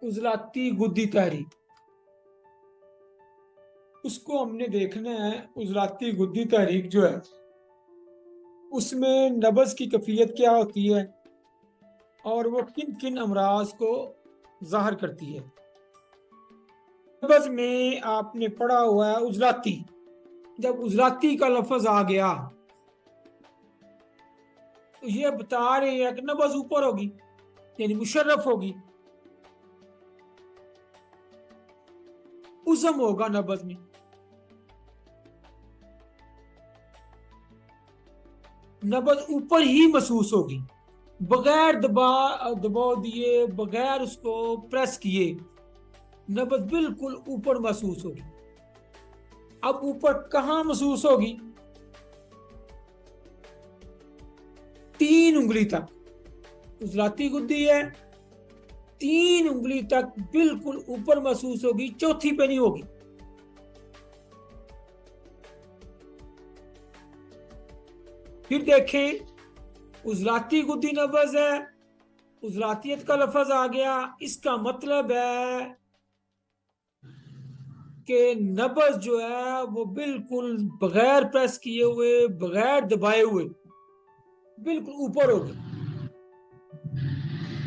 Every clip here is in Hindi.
उजलाती गुद्दी तहरीक, उसको हमने देखना है। उजलाती गुद्दी तहरीक जो है उसमें नब्ज की कैफियत क्या होती है और वो किन किन अमराज को जाहिर करती है। नब्ज में आपने पढ़ा हुआ है उजलाती। जब उजलाती का लफ्ज आ गया तो ये बता रहे हैं कि नब्ज ऊपर होगी, यानी मुशर्रफ होगी, उज़म होगा नब्ज में। नब्ज ऊपर ही महसूस होगी, बगैर दबाव दिए, बगैर उसको प्रेस किए नब्ज बिल्कुल ऊपर महसूस होगी। अब ऊपर कहां महसूस होगी? 3 उंगली तक उजलाती गुद्दी है, 3 उंगली तक बिल्कुल ऊपर महसूस होगी, चौथी पे नहीं होगी। फिर देखें, उजलाती गुद्दी नब्ज है, उजलातियत का लफ्ज आ गया, इसका मतलब है कि नब्ज जो है वो बिल्कुल बगैर प्रेस किए हुए, बगैर दबाए हुए बिल्कुल ऊपर होगी।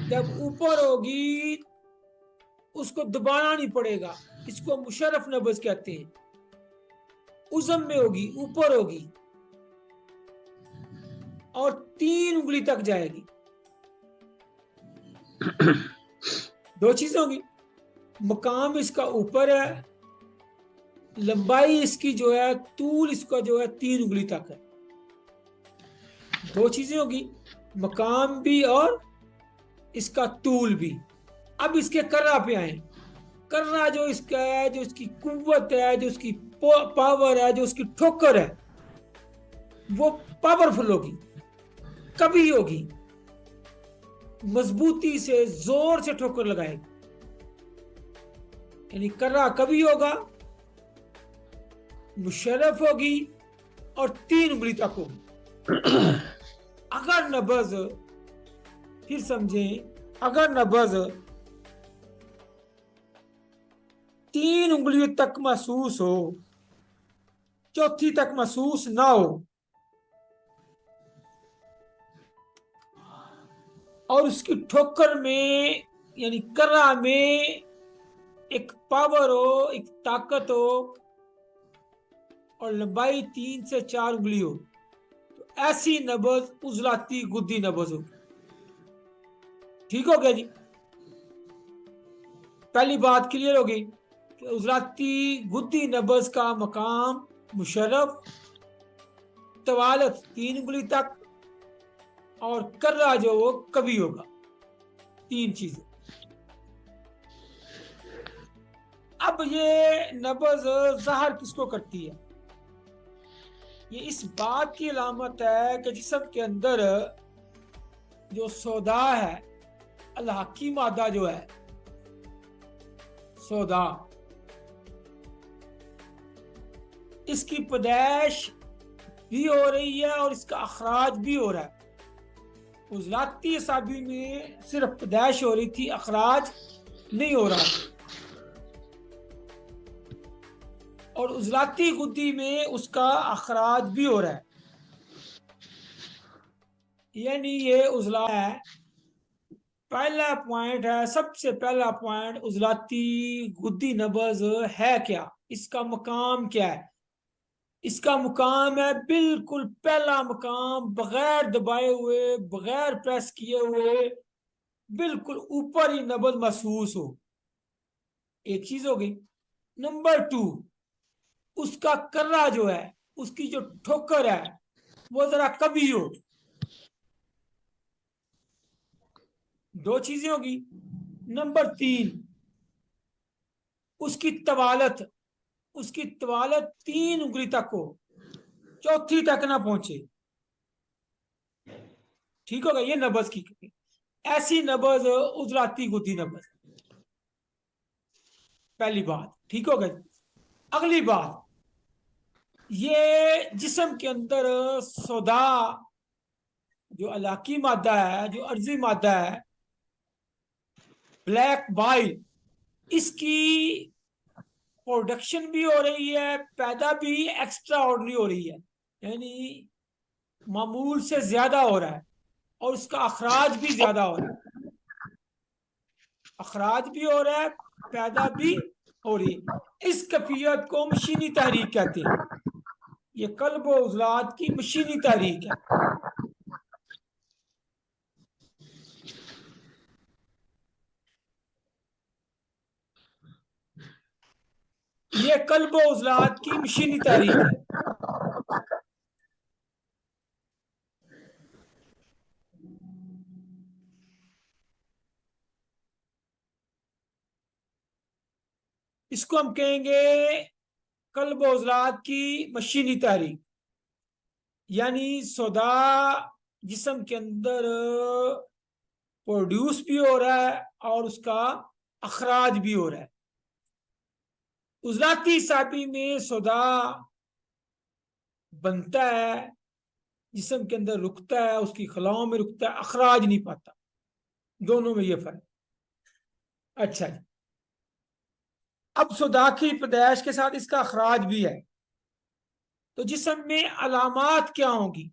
जब ऊपर होगी उसको दबाना नहीं पड़ेगा, इसको मुशर्रफ नब्ज कहते हैं। उज़म में होगी, ऊपर होगी और 3 उंगली तक जाएगी। 2 चीजें होगी, मकाम इसका ऊपर है, लंबाई इसकी जो है, तूल इसका जो है 3 उंगली तक है। 2 चीजें होगी, मकाम भी और इसका तूल भी। अब इसके कर्रा पे आए। कर्रा जो इसका है, जो इसकी कुव्वत है, जो इसकी पावर है, जो उसकी ठोकर है, वो पावरफुल होगी, कभी होगी, मजबूती से जोर से ठोकर लगाएगी। यानी कर्रा कभी होगा, मुशर्रफ होगी और 3 उंगली तक होगी। अगर नब्ज, फिर समझें, अगर नब्ज 3 उंगलियों तक महसूस हो, चौथी तक महसूस ना हो, और उसकी ठोकर में यानी कर्रा में एक पावर हो, एक ताकत हो और लंबाई 3 से 4 उंगली हो, तो ऐसी नब्ज उजलाती गुद्दी नब्ज होगी। ठीक हो गया जी? पहली बात क्लियर होगी कि उजलाती गुद्दी नब्ज का मकाम मुशर्रफ, तवालत 3 उंगली तक और कर्रा जो वो कभी होगा। 3 चीजें। अब ये नब्ज ज़ाहिर किसको करती है? ये इस बात की अलामत है कि जिस्म के अंदर जो सौदा है, अलहकी मादा जो है, सौदा, इसकी पैदाइश भी हो रही है और इसका अखराज भी हो रहा है। उजलाती असाबी में सिर्फ पैदाइश हो रही थी, अखराज नहीं हो रहा था। और उजलाती गुद्दी में उसका अखराज भी हो रहा है। यानी ये उजला है। पहला पॉइंट है, सबसे पहला पॉइंट, उजलाती गुद्दी नब्ज है क्या, इसका मकाम क्या है? इसका मुकाम है बिल्कुल पहला मकाम, बगैर दबाए हुए, बगैर प्रेस किए हुए, बिल्कुल ऊपर ही नब्ज महसूस हो। एक चीज हो गई। नंबर 2, उसका कर्रा जो है, उसकी जो ठोकर है वो जरा कभी हो। 2 चीजें होगी। नंबर 3, उसकी तवालत, उसकी तवालत 3 उंगली तक हो, चौथी तक ना पहुंचे। ठीक होगा? ये नब्ज की ऐसी नब्ज उजलाती गुद्दी नब्ज। पहली बात ठीक हो गई। अगली बात, ये जिस्म के अंदर सौदा, जो अलाकी मादा है, जो अर्जी मादा है, ब्लैक बाइल, इसकी प्रोडक्शन भी हो रही है, पैदा भी एक्स्ट्रा ऑर्डिनरी हो रही है, यानी मामूल से ज्यादा हो रहा है, और उसका अखराज भी ज्यादा हो रहा है। अखराज भी हो रहा है, पैदा भी हो रही है। इस कैफियत को मशीनी तहरीक कहते हैं। ये कल्ब व उजलात की मशीनी तहरीक है। ये कल्ब व उजलात की मशीनी तहरीक है। इसको हम कहेंगे कल्ब व उजलात की मशीनी तहरीक, यानी सौदा जिस्म के अंदर प्रोड्यूस भी हो रहा है और उसका अखराज भी हो रहा है। उजलाती साबी में सौदा बनता है, जिस्म के अंदर रुकता है, उसकी खलाओं में रुकता है, अखराज नहीं पाता। दोनों में ये फर्क। अच्छा जी, अब सौदा की पैदाइश के साथ इसका अखराज भी है, तो जिस्म में अलामात क्या होंगी?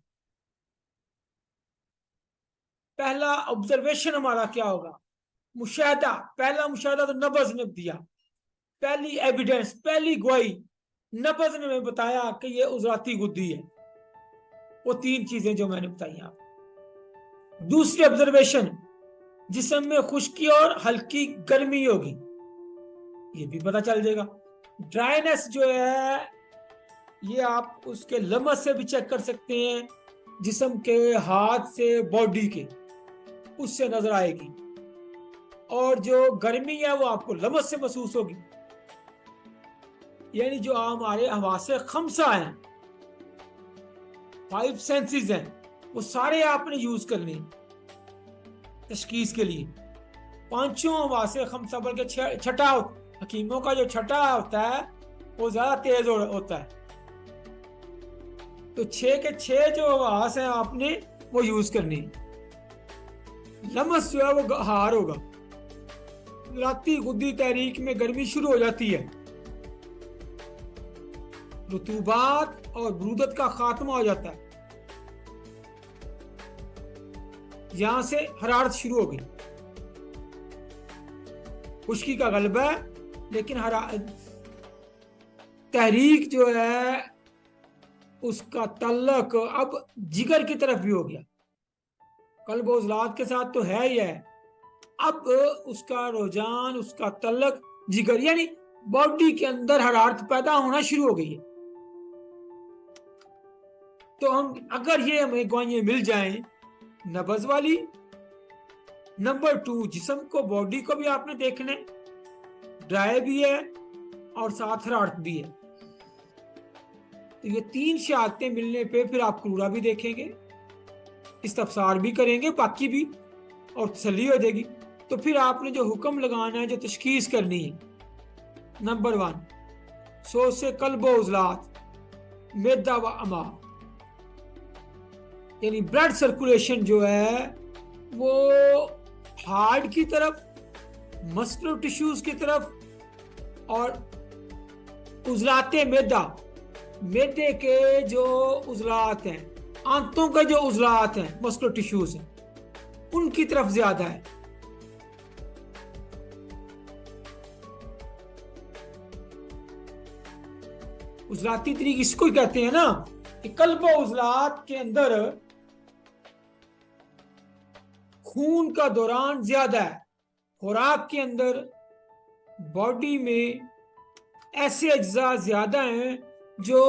पहला ऑब्जर्वेशन हमारा क्या होगा? मुशाहदा। पहला मुशाहदा तो नब्ज ने दिया, पहली एविडेंस, पहली गवाही नब्ज ने बताया कि ये उजराती गुद्दी है। वो तीन चीजें जो मैंने बताई आपको। दूसरी ऑब्जर्वेशन, जिस्म में खुश्की और हल्की गर्मी होगी, ये भी पता चल जाएगा। ड्राइनेस जो है ये आप उसके लमस से भी चेक कर सकते हैं, जिस्म के हाथ से, बॉडी के, उससे नजर आएगी। और जो गर्मी है वो आपको लमस से महसूस होगी। यानी जो हमारे हवासे खमसा हैं, 5 सेंसेस हैं, वो सारे आपने यूज करने हैं तशखीस के लिए। पांचों हवासे खमसा, बल्कि छठा, हकीमों का जो छठा होता है वो ज्यादा तेज होता है। तो 6 के 6 जो हवास हैं आपने वो यूज करनी है। लमस जो है वो हार होगा। राती गुद्दी तहरीक में गर्मी शुरू हो जाती है, रुतूबात और बरूदत का खात्मा हो जाता है, यहां से हरारत शुरू हो गई, खुश्की का गलबा है, लेकिन तहरीक जो है उसका तल्लक अब जिगर की तरफ भी हो गया। कल्ब उजलात के साथ तो है ही है, अब उसका रुझान, उसका तल्लक जिगर, यानी बॉडी के अंदर हरारत पैदा होना शुरू हो गई है। तो हम अगर ये हमें गवाहियां मिल जाएं नब्ज वाली, नंबर 2 जिस्म को, बॉडी को भी आपने देखना है, ड्राई भी है और साथ हरारत भी है। तो ये 3 शहादतें मिलने पे फिर आप क्रूरा भी देखेंगे, इस्तफसार भी करेंगे, बाकी भी, और तसल्ली हो जाएगी। तो फिर आपने जो हुक्म लगाना है, जो तशखीस करनी है, नंबर 1 सोच से कल्ब उजलात, मैदा व अमा, यानी ब्लड सर्कुलेशन जो है वो हार्ट की तरफ, मस्कुलर टिश्यूज की तरफ, और उजलाते मैदा, मैदे के जो उजलात हैं, आंतों के जो उजलात हैं, मस्कुलर टिश्यूज हैं, उनकी तरफ ज्यादा है। उजलाती तरीक इसको ही कहते हैं ना, कि कल्ब उजलात के अंदर खून का दौरान ज्यादा है। खुराक के अंदर बॉडी में ऐसे अज्जा ज्यादा हैं जो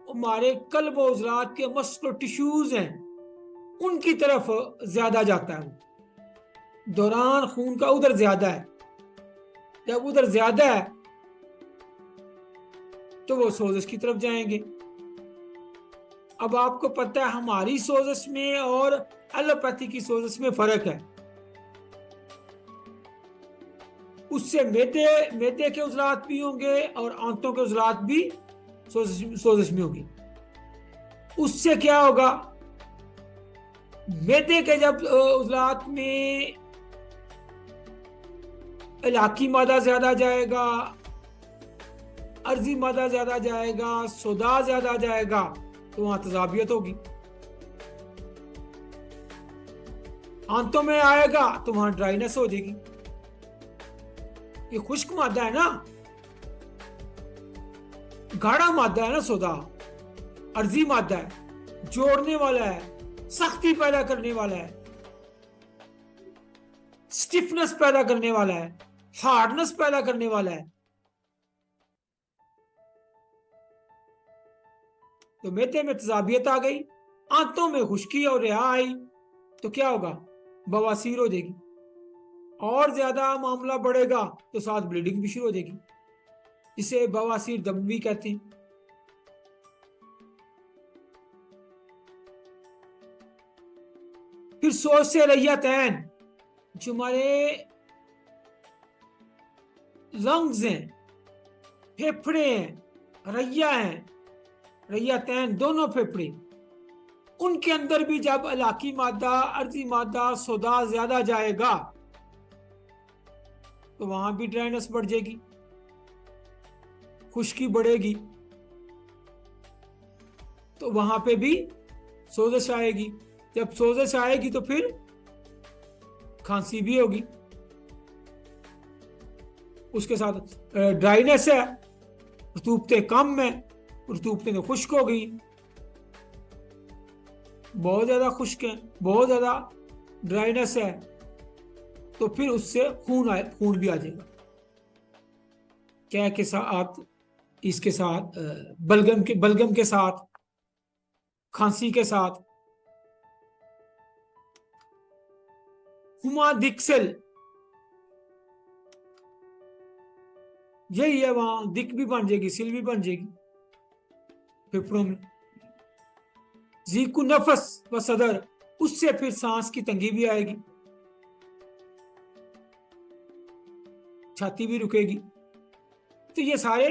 हमारे कल्ब उजलात के मस्कुलर टिश्यूज हैं, उनकी तरफ ज्यादा जाता है। दौरान खून का उधर ज्यादा है। जब उधर ज्यादा है तो वो सोजिश की तरफ जाएंगे। अब आपको पता है हमारी सोजिश में और एलोपैथी की सोजिश में फर्क है। उससे मैदे के उजलात भी होंगे और आंतों के उजलात भी सोजिश में होगी। उससे क्या होगा, मैदे के जब उजलात में इलाकी मादा ज्यादा जाएगा, अर्जी मादा ज्यादा जाएगा, सोदा ज्यादा जाएगा, तो वहां तजाबियत होगी। आंतों में आएगा तो वहां ड्राइनेस हो जाएगी। ये खुश्क मादा है ना, गाढ़ा मादा है ना सोदा, अर्जी मादा है, जोड़ने वाला है, सख्ती पैदा करने वाला है, स्टिफनेस पैदा करने वाला है, हार्डनेस पैदा करने वाला है। तो मैदे में तजाबियत आ गई, आंतों में खुश्की और रिहा आई, तो क्या होगा? बवासीर हो जाएगी। और ज्यादा मामला बढ़ेगा तो साथ ब्लीडिंग भी शुरू हो जाएगी, जिसे बवासीर दम भी कहते हैं। फिर सोच से रैयतैन, जो हमारे लंग्स हैं, फेफड़े हैं, रैया हैं, रैयतैन दोनों फेफड़े, उनके अंदर भी जब इलाकी मादा, अर्जी मादा, सोदा ज्यादा जाएगा तो वहां भी ड्राइनेस बढ़ जाएगी, खुश्की बढ़ेगी, तो वहां पे भी सोजश आएगी। जब सोजश आएगी तो फिर खांसी भी होगी। उसके साथ ड्राइनेस है, रतूबतें कम है, रतूबतें तो खुश्क हो गई, बहुत ज्यादा खुश्क है, बहुत ज्यादा ड्राइनेस है, तो फिर उससे खून भी आ जाएगा। क्या के साथ? इसके साथ बलगम के साथ, खांसी के साथ। हुमा दिक्सल, यही है, वहां दिक भी बन जाएगी, सिल भी बन जाएगी फेफड़ों में। जीकु नफस व सदर, उससे फिर सांस की तंगी भी आएगी, छाती भी रुकेगी। तो ये सारे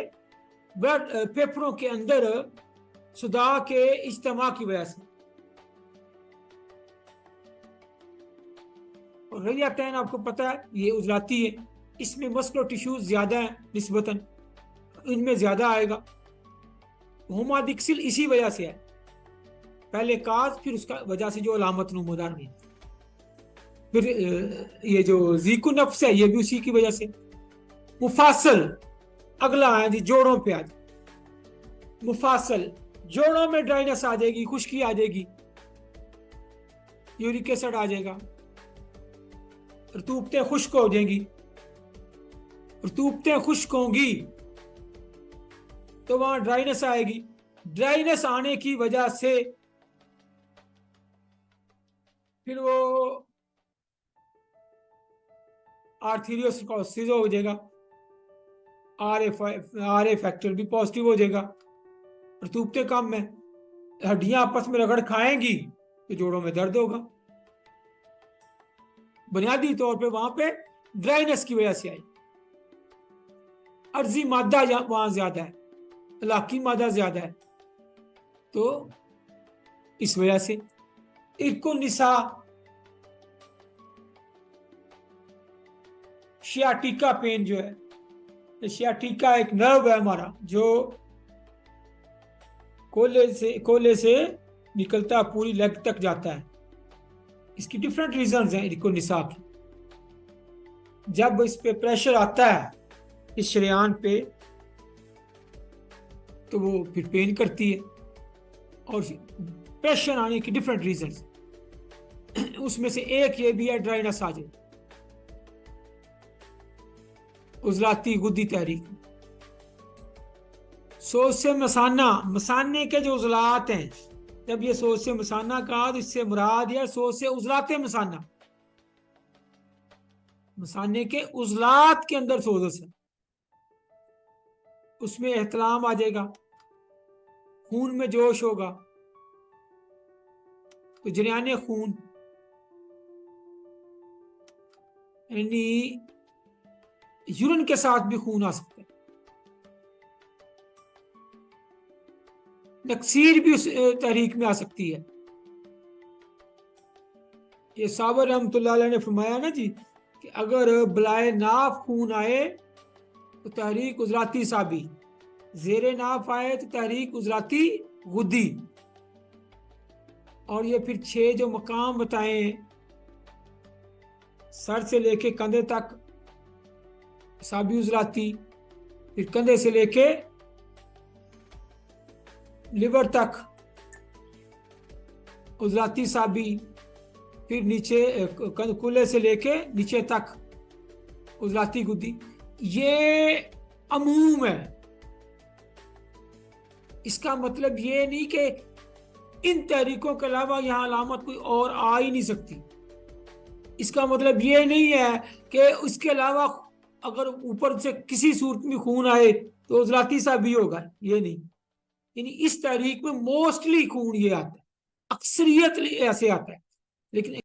फेफड़ों के अंदर सुदा के इज्तिमा की वजह से। और रैयतैन आपको पता है ये उजलाती है, इसमें मस्कुलर टिश्यूज ज्यादा है निस्बतन, इनमें ज्यादा आएगा। होमादिक्सिल इसी वजह से है, पहले काज फिर उसका वजह से जो अलामत नमूदार नहीं। फिर ये जो जीकु नफ्स है ये भी उसी की वजह से। मुफासल, अगला है जी जोड़ों पे आज। मुफासल, जोड़ों में ड्राइनेस आ जाएगी, खुश्की आ जाएगी, यूरिक एसिड आ जाएगा, रतूबतें खुश्क हो जाएंगी। रतूबतें खुश्क होंगी तो वहां ड्राइनेस आएगी। ड्राइनेस आने की वजह से फिर वो आर्थीरियोस्क्लेरोसिस हो जाएगा, आर ए फैक्टर भी पॉजिटिव हो जाएगा। रतूबतें कम है, हड्डियां आपस में रगड़ खाएंगी तो जोड़ों में दर्द होगा। बुनियादी तौर पे वहां पे ड्राइनेस की वजह से आई। अर्जी मादा वहां ज्यादा है, इलाकी मादा ज्यादा है, तो इस वजह से। इनको निसा, शियाटिका पेन जो है, शियाटिका एक नर्व है हमारा जो कोले से निकलता पूरी लेग तक जाता है। इसकी डिफरेंट रीजंस हैं इनको निसा की। जब इस पे प्रेशर आता है इस शरेयान पे तो वो फिर पेन करती है, और प्रेशर आने की डिफरेंट रीजंस, उसमें से एक ये भी है ड्राइनेस आ जाए, उजलाती गुद्दी तहरीक। सोच से मसाना, मसाने के जो उजलात हैं, जब ये सोच से मसाना कहा तो इससे मुराद है सोच से उजलाते मसाना, मसाने के उजलात के अंदर सोजस है, उसमें एहतलाम आ जाएगा, खून में जोश होगा, तो जरियाने खून यानी यूरिन के साथ भी खून आ सकता है। नक्सीर भी उस तहरीक में आ सकती है। ये साबर रहमतुल्लाह अलैह ने फरमाया ना जी कि अगर बलाए नाफ खून आए तो तहरीक उजलाती साबी, जेरे नाफ आए तो तहरीक उजलाती गुद्दी। और ये फिर 6 जो मकाम बताए, सर से लेके कंधे तक साबी उजलाती, फिर कंधे से लेके लिवर तक उजलाती साबी, फिर नीचे कुल्ले से लेके नीचे तक उजलाती गुद्दी। ये अमूम है। इसका मतलब ये नहीं कि इन तहरीकों के अलावा यहां अलामत कोई और आ ही नहीं सकती। इसका मतलब ये नहीं है कि उसके अलावा अगर ऊपर से किसी सूरत में खून आए तो उजलाती सा भी होगा, ये नहीं। यानी इस तहरीक में मोस्टली खून ये आता है, अक्सरियत ऐसे आता है, लेकिन